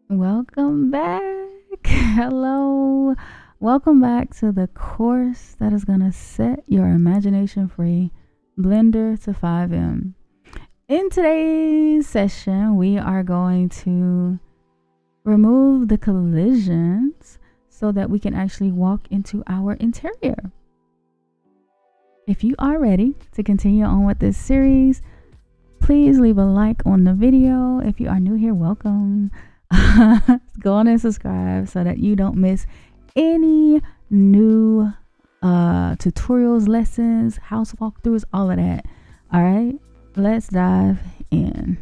Welcome back. Hello. Welcome back to the course that is going to set your imagination free. Blender to FiveM. In today's session, we are going to remove the collisions so that we can actually walk into our interior. If you are ready to continue on with this series, please leave a like on the video. If you are new here, welcome. Go on and subscribe so that you don't miss any new tutorials, lessons, house walkthroughs, all of that. All right, let's dive in.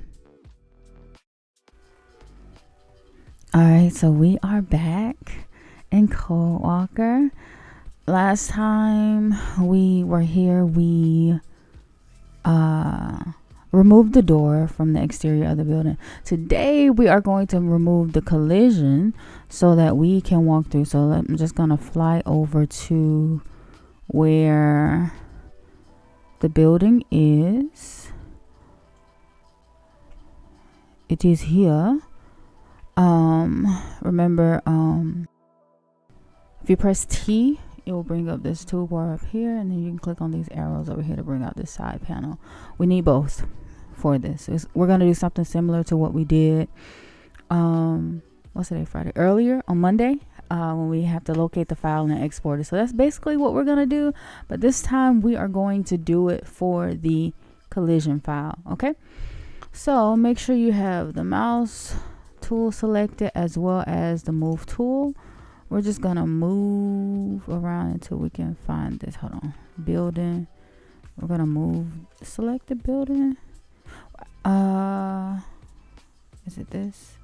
All right, so we are back in Cold Walker. Last time we were here, we remove the door from the exterior of the building. Today we are going to remove the collision so that we can walk through. So I'm just gonna fly over to where the building is. It is here. Remember, if you press T, it will bring up this toolbar up here, and then you can click on these arrows over here to bring out this side panel. We need both for this. We're going to do something similar to what we did what's today, Friday, earlier on Monday, when we have to locate the file and export it. So that's basically what we're going to do, but this time we are going to do it for the collision file. Okay, so make sure you have the mouse tool selected as well as the move tool. We're just gonna move around until we can find this. Hold on, building. We're gonna select the building. Is it this?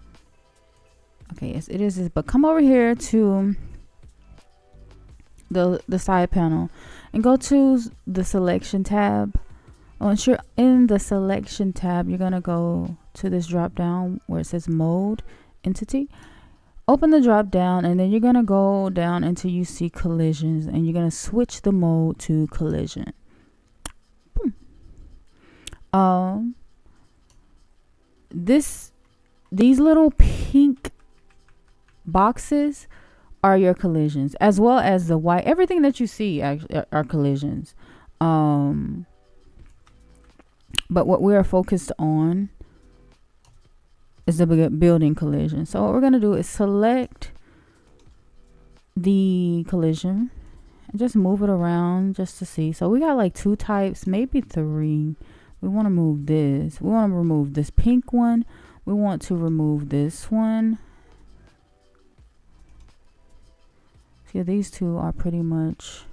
Okay, yes, it is this. But come over here to the side panel and go to the selection tab. Once you're in the selection tab, you're gonna go to this drop down where it says mode entity. Open the drop down, and then you're gonna go down until you see collisions, and you're gonna switch the mode to collision. Boom. These little pink boxes are your collisions, as well as the white. Everything that you see actually are collisions. But what we are focused on is the building collision. So what we're going to do is select the collision and just move it around just to see. So we got like 2 types, maybe 3. We want to move this. We want to remove this pink one. We want to remove this one. See, these 2 are pretty much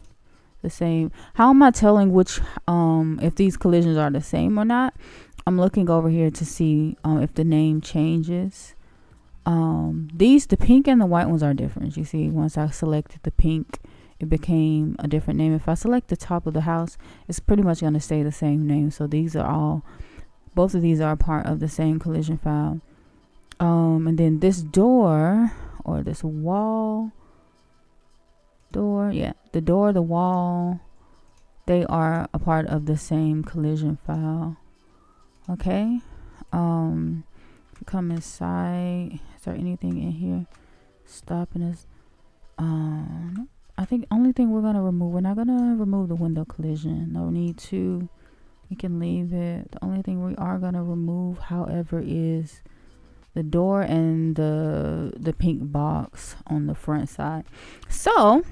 the same. How am I telling which if these collisions are the same or not? I'm looking over here to see if the name changes. The pink and the white ones are different. You see, once I selected the pink, it became a different name. If I select the top of the house, it's pretty much going to stay the same name. So both of these are part of the same collision file. And then this door or this wall, the door, the wall, they are a part of the same collision file. Okay, come inside. Is there anything in here stopping us? I think only thing we're gonna remove, we're not gonna remove the window collision. No need to. We can leave it. The only thing we are gonna remove, however, is the door and the pink box on the front side. So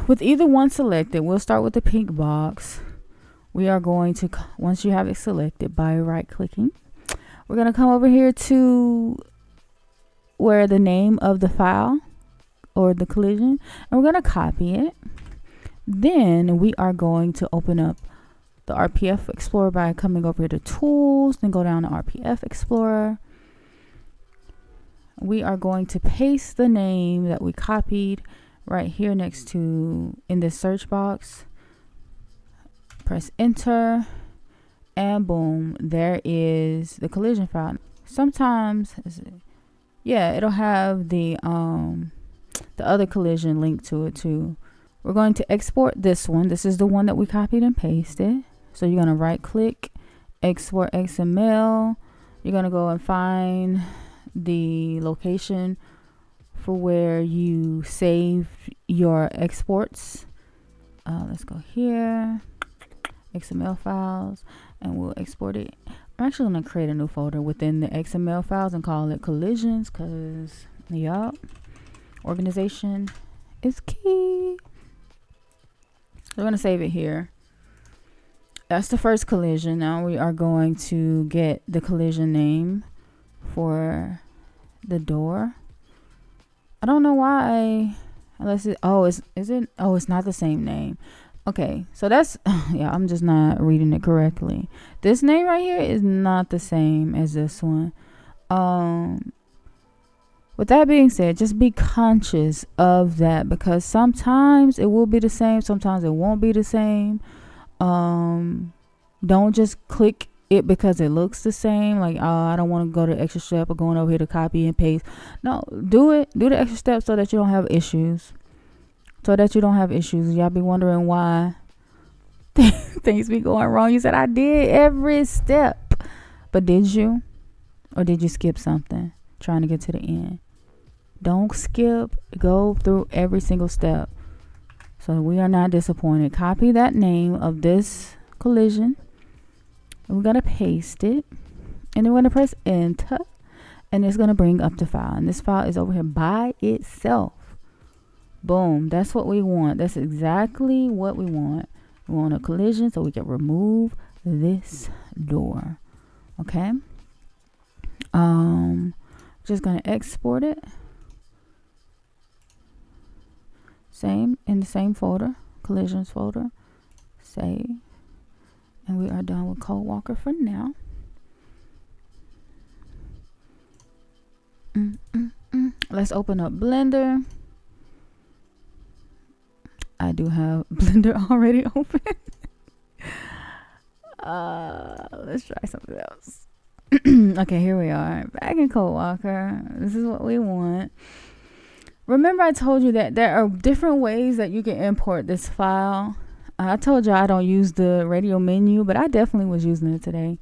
with either one selected, we'll start with the pink box. We are going to, once you have it selected, by right clicking, we're going to come over here to where the name of the file or the collision, and we're going to copy it. Then we are going to open up the RPF Explorer by coming over here to Tools, then go down to RPF Explorer. We are going to paste the name that we copied right here next to in this search box. Press enter, and boom, there is the collision file. Sometimes, it'll have the other collision link to it too. We're going to export this one. This is the one that we copied and pasted. So you're going to right click, export XML. You're going to go and find the location for where you save your exports. Let's go here, XML files, and we'll export it. I'm actually going to create a new folder within the XML files and call it collisions, because yup, organization is key. We're going to save it here. That's the first collision. Now we are going to get the collision name for the door. I don't know why. Unless it, is it? Oh, it's not the same name. Okay, so that's, yeah, I'm just not reading it correctly. This name right here is not the same as this one. With that being said, just be conscious of that, because sometimes it will be the same, sometimes it won't be the same. Don't just click it because it looks the same, like, oh, I don't want to go the extra step of going over here to copy and paste. No, do the extra step so that you don't have issues. Y'all be wondering why things be going wrong. You said I did every step, but did you? Or did you skip something trying to get to the end? Don't skip. Go through every single step so we are not disappointed. Copy that name of this collision. We're going to paste it, and then we're going to press enter, and it's going to bring up the file, and this file is over here by itself. Boom. That's what we want. That's exactly what we want. We want a collision so we can remove this door. Okay. Just going to export it. Same in the same folder, collisions folder. Save. And we are done with CodeWalker for now. Let's open up Blender. I do have Blender already open. Let's try something else. Okay, here we are. Back in CodeWalker. This is what we want. Remember I told you that there are different ways that you can import this file. I told you I don't use the radio menu, but I definitely was using it today.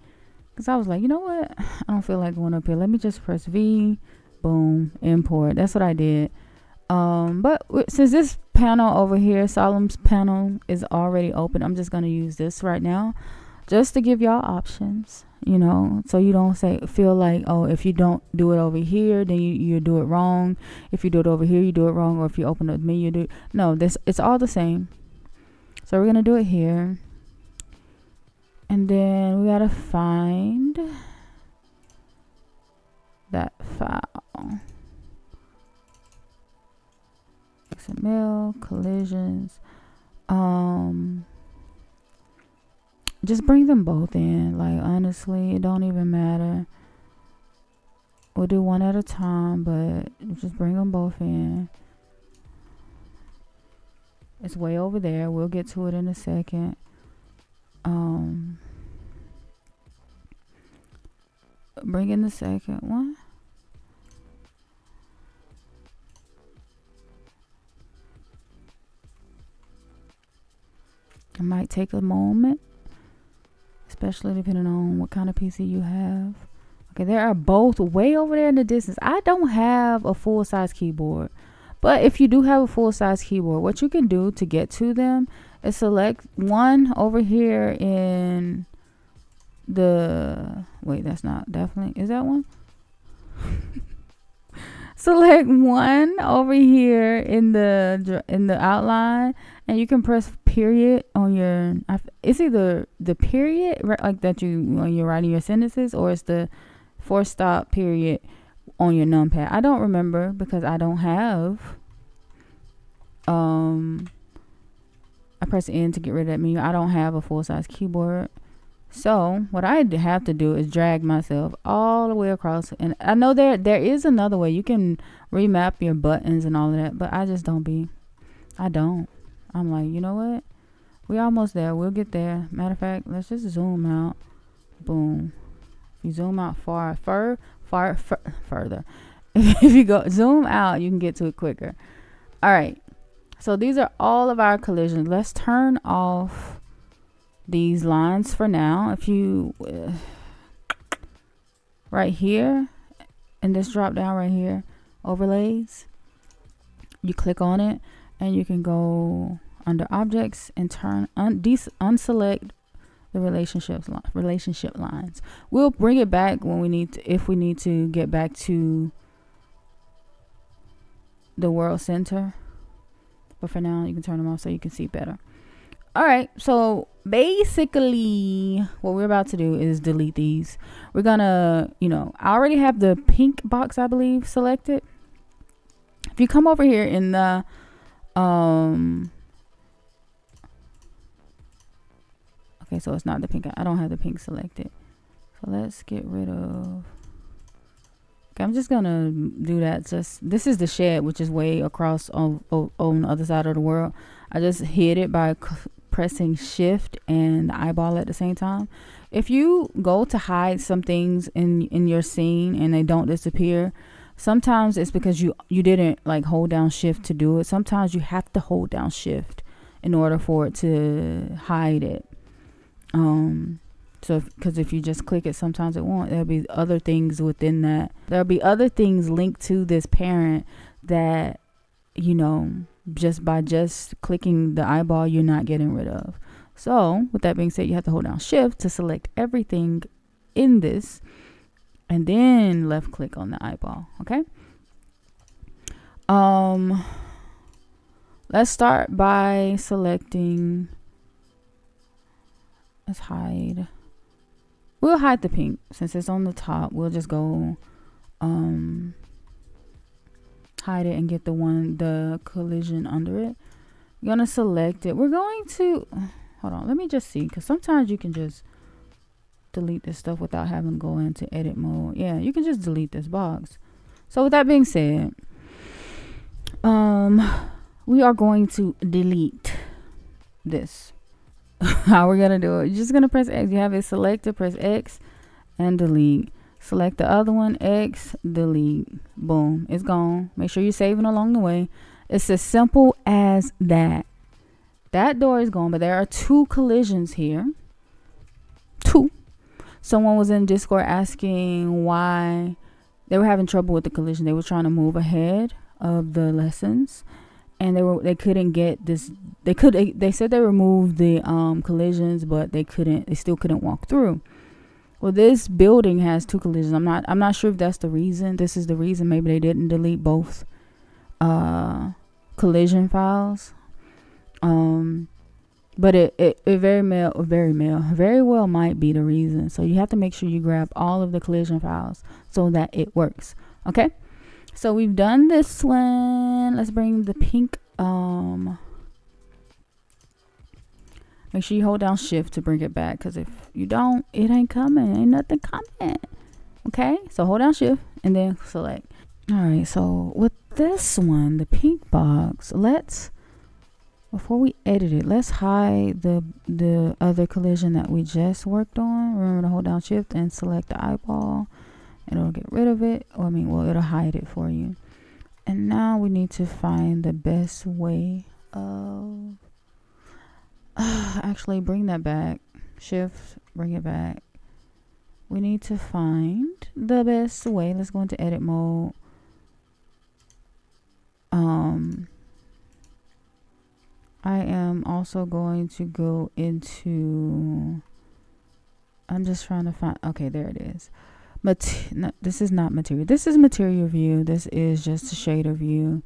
Because I was like, you know what? I don't feel like going up here. Let me just press V. Boom. Import. That's what I did. But since this panel over here, Solemn's panel, is already open, I'm just going to use this right now. Just to give y'all options, you know, so you don't feel like, oh, if you don't do it over here, then you do it wrong. If you do it over here, you do it wrong. Or if you open up the menu, you do. No, it's all the same. So we're going to do it here. And then we got to find that file. XML, collisions. Just bring them both in. Like, honestly, it don't even matter. We'll do one at a time, but just bring them both in. It's way over there. We'll get to it in a second. Bring in the second one. It might take a moment, especially depending on what kind of PC you have. Okay, they are both way over there in the distance. I don't have a full-size keyboard. But if you do have a full-size keyboard, what you can do to get to them is select one over here in the... Wait, that's not definitely... Is that one? Select one over here in the outline, and you can press period on your... It's either the period, like that when you're writing your sentences, or it's the force stop period on your numpad. I don't remember because I don't have I press N to get rid of that menu. I don't have a full-size keyboard, so what I have to do is drag myself all the way across. And I know there is another way you can remap your buttons and all of that, but I just don't I'm like, you know what, we almost there, we'll get there. Matter of fact, let's just zoom out. Boom. If you zoom out further, if you go zoom out, you can get to it quicker. All right, so these are all of our collisions. Let's turn off these lines for now. If you right here, in this drop down right here, overlays, you click on it and you can go under objects and turn unselect the relationship lines. We'll bring it back when we need to, if we need to get back to the world center, but for now you can turn them off so you can see better. All right, so basically what we're about to do is delete these. We're gonna, I already have the pink box, I believe, selected. If you come over here in the okay, so it's not the pink. I don't have the pink selected. So let's get rid of. Okay, I'm just gonna do that. This is the shed, which is way across on the other side of the world. I just hid it by pressing shift and the eyeball at the same time. If you go to hide some things in your scene and they don't disappear, sometimes it's because you didn't like hold down shift to do it. Sometimes you have to hold down shift in order for it to hide it. So because if you just click it, sometimes it won't. There'll be other things within that. There'll be other things linked to this parent that, just by clicking the eyeball, you're not getting rid of. So with that being said, you have to hold down shift to select everything in this and then left click on the eyeball. Okay. Let's start by selecting, let's hide. We'll hide the pink since it's on the top. We'll just go hide it and get the collision under it. We're gonna select it. We're going to hold on, let me just see, because sometimes you can just delete this stuff without having to go into edit mode. Yeah, you can just delete this box. So with that being said, we are going to delete this. How we're gonna do it, you're just gonna press X. You have it selected, press X and delete. Select the other one, X, delete. Boom, it's gone. Make sure you're saving along the way. It's as simple as that. That door is gone, but there are 2 collisions here. 2. Someone was in Discord asking why they were having trouble with the collision. They were trying to move ahead of the lessons, and they couldn't get this. They said they removed the collisions, but they still couldn't walk through. Well, this building has 2 collisions. I'm not sure if that's the reason. This is the reason. Maybe they didn't delete both collision files. But it very well might be the reason. So you have to make sure you grab all of the collision files so that it works. Okay. So we've done this one. Let's bring the pink. Make sure you hold down shift to bring it back, because if you don't, it ain't coming. Ain't nothing coming. Okay, so hold down shift and then select. All right, so with this one, the pink box, before we edit it, let's hide the other collision that we just worked on. Remember to hold down shift and select the eyeball. It'll get rid of it. It'll hide it for you. And now we need to find the best way of actually bring that back. Shift, bring it back. We need to find the best way. Let's go into edit mode. I am also going to go into, I'm just trying to find, okay, there it is. No, this is not material. This is material view. This is just a shader view.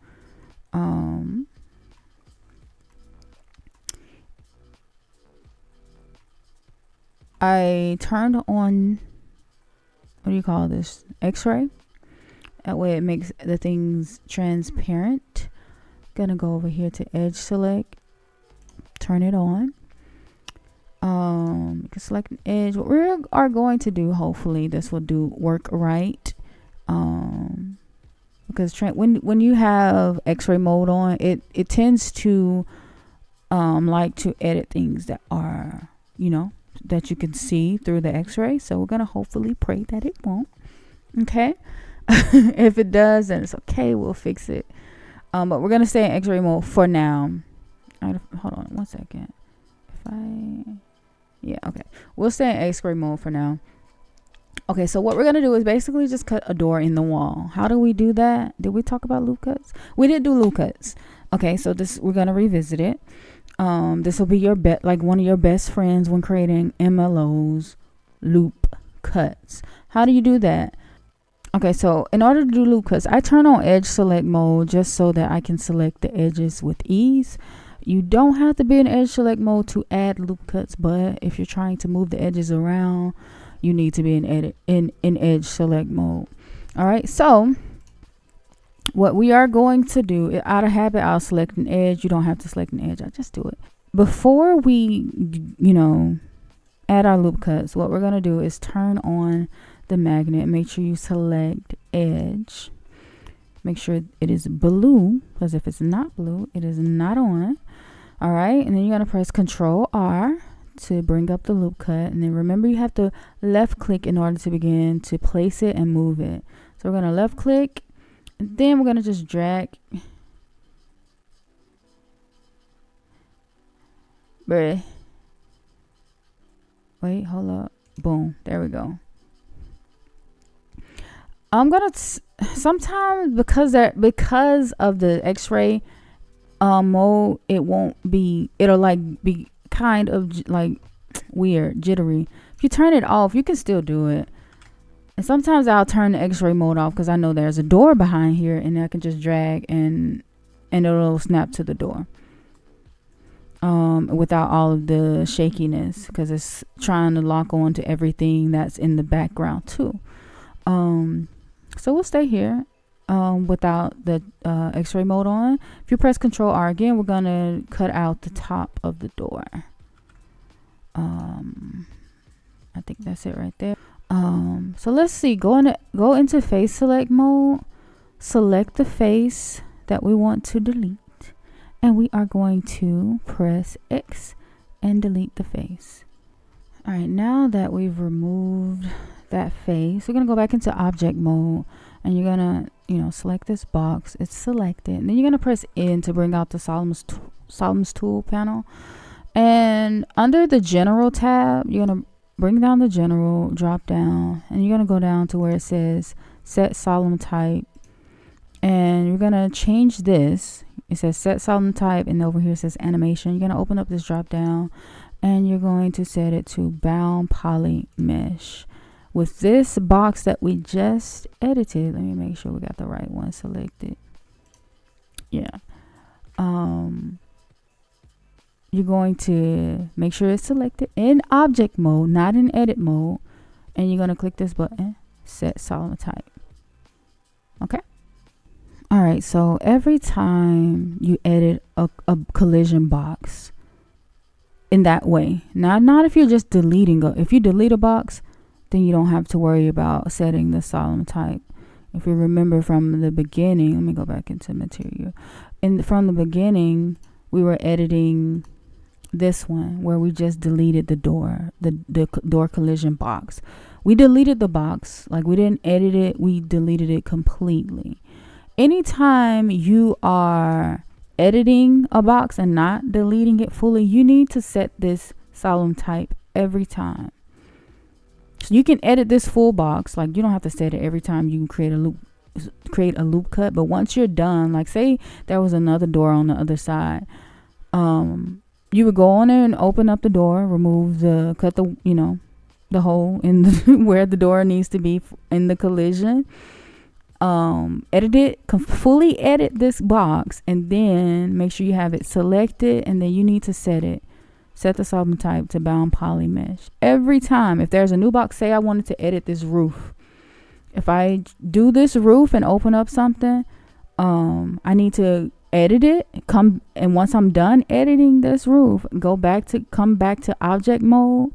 I turned on, what do you call this? X-ray. That way it makes the things transparent. Gonna go over here to edge select, turn it on. You can select an edge. What we are going to do, hopefully this will work right. Because when you have X-ray mode on, it tends to like to edit things that are, that you can see through the X-ray. So we're gonna hopefully pray that it won't. Okay. If it does, then it's okay. We'll fix it. But we're gonna stay in X-ray mode for now. Hold on 1 second. Okay. We'll stay in X-ray mode for now. Okay, so what we're gonna do is basically just cut a door in the wall. How do we do that? Did we talk about loop cuts? We did do loop cuts. Okay, so this, we're gonna revisit it. This will be your like one of your best friends when creating MLOs, loop cuts. How do you do that? Okay, so in order to do loop cuts, I turn on edge select mode just so that I can select the edges with ease. You don't have to be in edge select mode to add loop cuts, but if you're trying to move the edges around, you need to be in edge select mode. All right, so what we are going to do, out of habit, I'll select an edge. You don't have to select an edge. I just do it. Before we, add our loop cuts, what we're going to do is turn on the magnet. Make sure you select edge. Make sure it is blue, because if it's not blue, it is not on. All right, and then you're going to press Control R to bring up the loop cut, and then remember you have to left click in order to begin to place it and move it. So we're going to left click, and then we're going to just drag. Wait, hold up. Boom, there we go. I'm gonna sometimes because of the X-ray mode, it'll like be kind of like weird, jittery. If you turn it off, you can still do it. And sometimes I'll turn the X-ray mode off because I know there's a door behind here, and I can just drag and it'll snap to the door without all of the shakiness, because it's trying to lock on to everything that's in the background too. So we'll stay here without the X-ray mode on. If you press Control R again, we're gonna cut out the top of the door. I think that's it right there. So let's see. Go into face select mode. Select the face that we want to delete, and we are going to press X and delete the face. All right, now that we've removed that face, we're gonna go back into object mode, and you're gonna select this box. It's selected, and then you're gonna press N to bring out the Solomons tool panel, and under the general tab, you're gonna bring down the general drop down, and you're gonna go down to where it says set Solomon type, and you're gonna change this. It says set Solomon type, and over here it says animation. You're gonna open up this drop down, and you're going to set it to bound poly mesh with this box that we just edited. Let me make sure we got the right one selected. Yeah. You're going to make sure it's selected in object mode, not in edit mode, and you're going to click this button, set Solomon type. Okay. All right, so every time you edit a collision box in that way, not if you're just deleting if you delete a box, then you don't have to worry about setting the Solomon type. If you remember from the beginning, let me go back into material. From the beginning, we were editing this one where we just deleted the door collision box. We deleted the box, like we didn't edit it, we deleted it completely. Anytime you are editing a box and not deleting it fully, you need to set this Solomon type every time. So you can edit this full box, like you don't have to set it every time you can create a loop cut. But once you're done, like say there was another door on the other side, you would go on there and open up the door, cut the hole in where the door needs to be in the collision. Edit it, fully edit this box, and then make sure you have it selected, and then you need to set the Solomon type to bound poly mesh every time. If there's a new box, say I wanted to edit this roof. If I do this roof and open up something, I need to edit it, and once I'm done editing this roof, come back to object mode,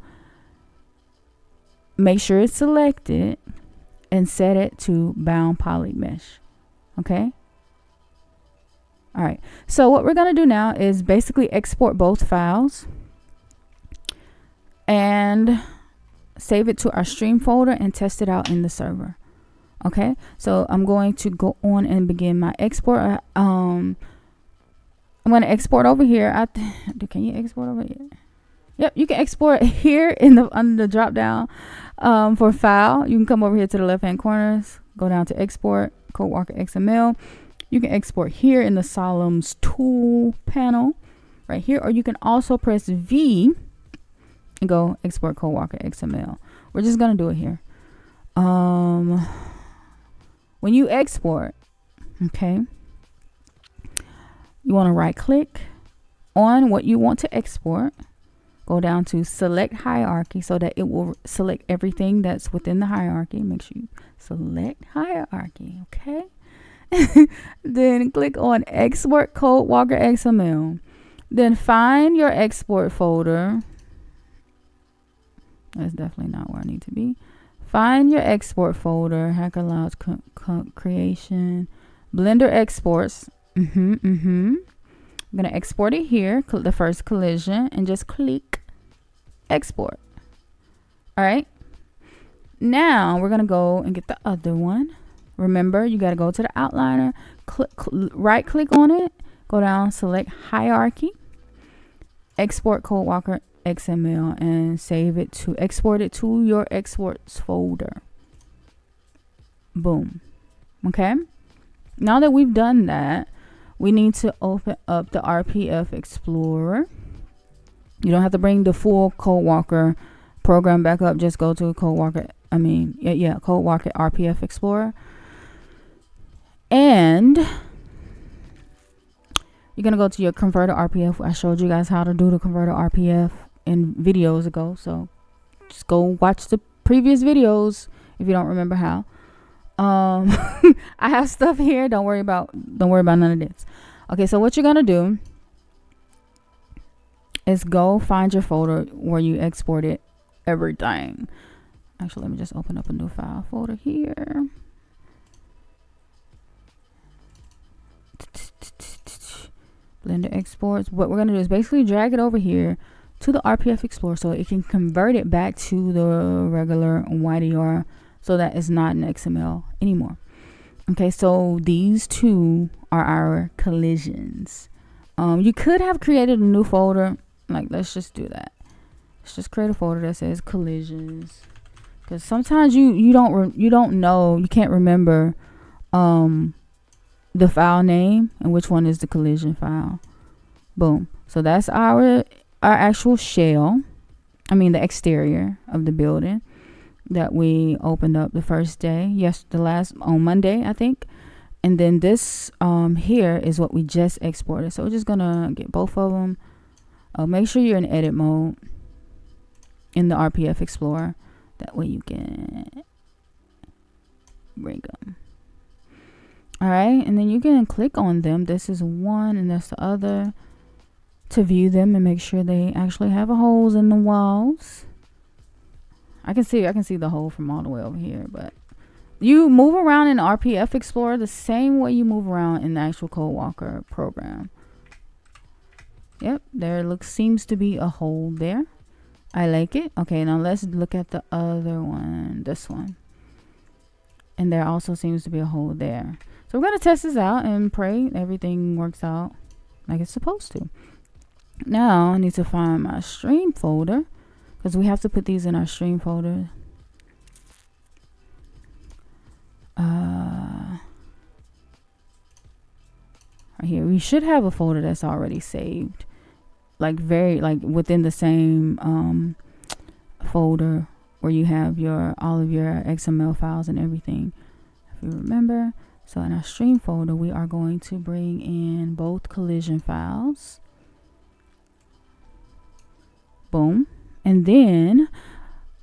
make sure it's selected, and set it to bound poly mesh. Okay. All right. So what we're going to do now is basically export both files and save it to our stream folder and test it out in the server. Okay. So I'm going to go on and begin my export. I'm going to export over here. Can you export over here? Yep, you can export here under the drop down. For file, you can come over here to the left hand corners, go down to export, CodeWalker XML. You can export here in the Solemn's tool panel right here, or you can also press V and go export CodeWalker XML. We're just gonna do it here. When you export, okay, you want to right click on what you want to export, go down to select hierarchy so that it will select everything that's within the hierarchy. Make sure you select hierarchy, okay? Then click on export CodeWalker XML. Then find your export folder. That's definitely not where I need to be. Find your export folder, Hacker Labs creation, Blender exports. I'm gonna export it here, the first collision, and just click export. All right. Now we're gonna go and get the other one. Remember, you gotta go to the outliner, right click on it, go down, select hierarchy, export CodeWalker XML, and save it to export it to your exports folder. Boom. Okay. Now that we've done that, we need to open up the RPF Explorer. You don't have to bring the full CodeWalker program back up. Just go to CodeWalker. CodeWalker RPF Explorer, and you're gonna go to your converter RPF. I showed you guys how to do the converter RPF in videos ago, so just go watch the previous videos if you don't remember how. I have stuff here. Don't worry about none of this. Okay, so what you're gonna do is go find your folder where you exported everything. Actually, let me just open up a new file folder here. Blender exports. What we're gonna do is basically drag it over here to the RPF Explorer so it can convert it back to the regular YDR, so that it's not an XML anymore. Okay, so these two are our collisions. You could have created a new folder. Like, let's just do that. Let's just create a folder that says collisions, because sometimes you don't know, you can't remember the file name and which one is the collision file. Boom. So that's our actual shell. I mean the exterior of the building that we opened up the first day. Yes, on Monday, I think. And then this here is what we just exported. So we're just gonna get both of them. Make sure you're in edit mode in the RPF Explorer. That way you can bring them. All right, and then you can click on them. This is one and that's the other, to view them and make sure they actually have holes in the walls. I can see the hole from all the way over here, but you move around in RPF Explorer the same way you move around in the actual CodeWalker program. Yep, there seems to be a hole there. I like it. Okay, now let's look at the other one, this one. And there also seems to be a hole there. So we're gonna test this out and pray everything works out like it's supposed to. Now I need to find my stream folder, because we have to put these in our stream folder. Right here, we should have a folder that's already saved, like within the same folder where you have all of your XML files and everything, if you remember. So in our stream folder, we are going to bring in both collision files. Boom. And then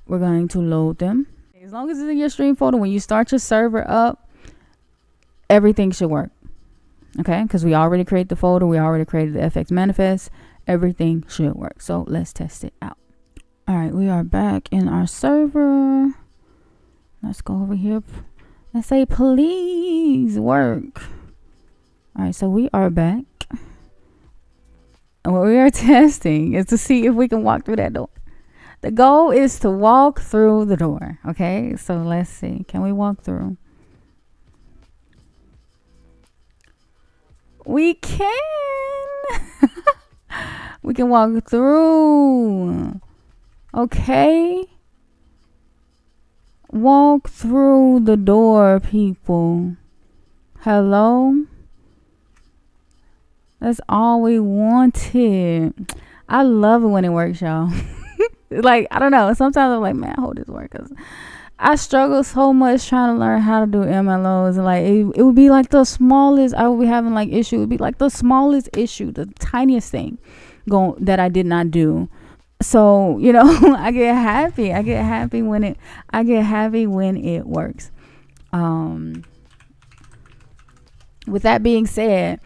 we're going to load them. As long as it's in your stream folder, when you start your server up, everything should work. Okay, because we already created the folder, we already created the FX manifest, everything should work. So let's test it out. All right, we are back in our server. Let's go over here. Let's say please work. All right, so we are back. And what we are testing is to see if we can walk through that door. The goal is to walk through the door. Okay, so let's see. Can we walk through? We can. We can walk through. Okay. walk through the door, people. Hello? That's all we wanted. I love it when it works, y'all. Like, I don't know. Sometimes I'm like, man, I hope this works. Cause I struggle so much trying to learn how to do MLOs. And like, it would be like the smallest, I would be having like issue. It would be like the smallest issue, the tiniest thing that I did not do. So, you know, I get happy. I get happy when it works. With that being said,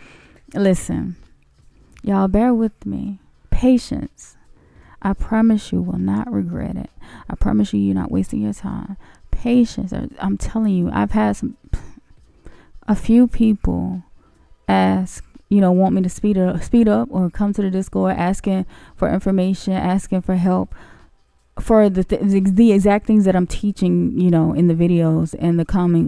listen, y'all bear with me. Patience. I promise you will not regret it. I promise you you're not wasting your time. Patience. I'm telling you, I've had a few people ask, you know, want me to speed up or come to the Discord asking for information, asking for help for the exact things that I'm teaching, you know, in the videos and the coming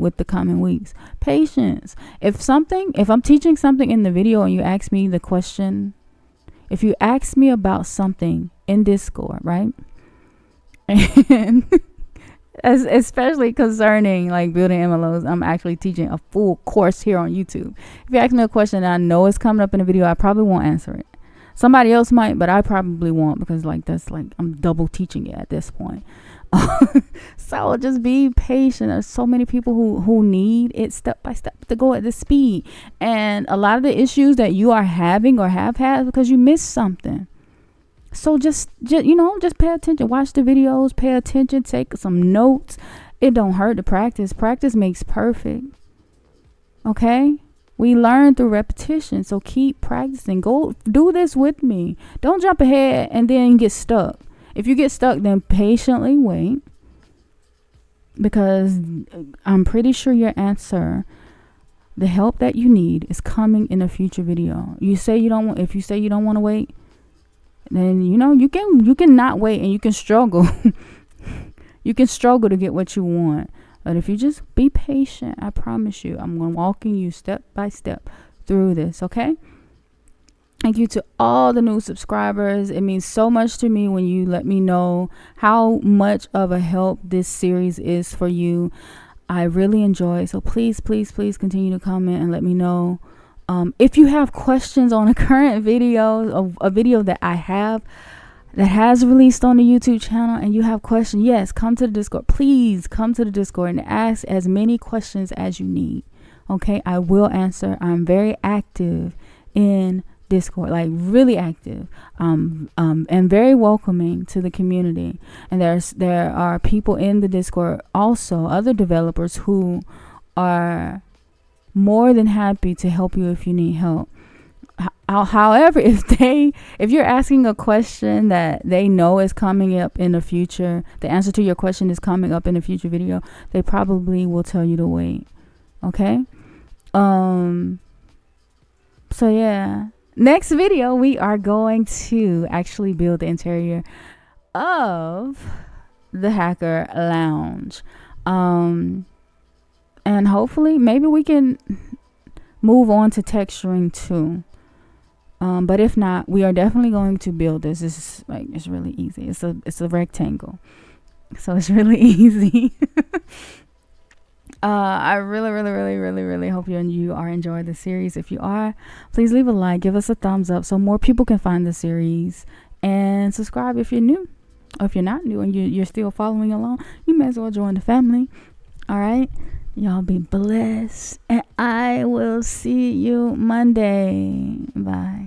weeks. Patience. If I'm teaching something in the video and you ask me the question, if you ask me about something in Discord, right? And especially concerning like building MLOs, I'm actually teaching a full course here on YouTube. If you ask me a question and I know it's coming up in a video, I probably won't answer it. Somebody else might, but I probably won't, because like that's like I'm double teaching it at this point. So just be patient. There's so many people who need it step by step to go at this speed, and a lot of the issues that you are having or have had because you missed something. So just you know, just pay attention, watch the videos, pay attention, take some notes. It don't hurt to practice. Practice makes perfect. Okay? We learn through repetition, so keep practicing. Go do this with me. Don't jump ahead and then get stuck. If you get stuck, then patiently wait, because I'm pretty sure your answer, the help that you need, is coming in a future video. If you say you don't want to wait, then you know you can not wait, and you can struggle. You can struggle to get what you want. But if you just be patient, I promise you, I'm going to walking you step by step through this, okay? Thank you to all the new subscribers. It means so much to me when you let me know how much of a help this series is for you. I really enjoy it. So please, please, please continue to comment and let me know. If you have questions on a current video, a video that I have that has released on the YouTube channel, and you have questions, yes, come to the Discord. Please come to the Discord and ask as many questions as you need. Okay, I will answer. I'm very active in Discord, like really active, and very welcoming to the community. And there are people in the Discord, also other developers, who are more than happy to help you if you need help. However, if you're asking a question that they know is coming up in the future, the answer to your question is coming up in a future video, they probably will tell you to wait. Okay? So yeah. Next video, we are going to actually build the interior of the Hacker Lounge. And hopefully, maybe we can move on to texturing too. But if not, we are definitely going to build this. This is like, it's really easy. It's a rectangle, so it's really easy. I really hope you are enjoying the series. If you are, please leave a like, give us a thumbs up so more people can find the series, and subscribe if you're new. Or if you're not new and you're still following along, you may as well join the family. All right, y'all be blessed, and I will see you Monday. Bye.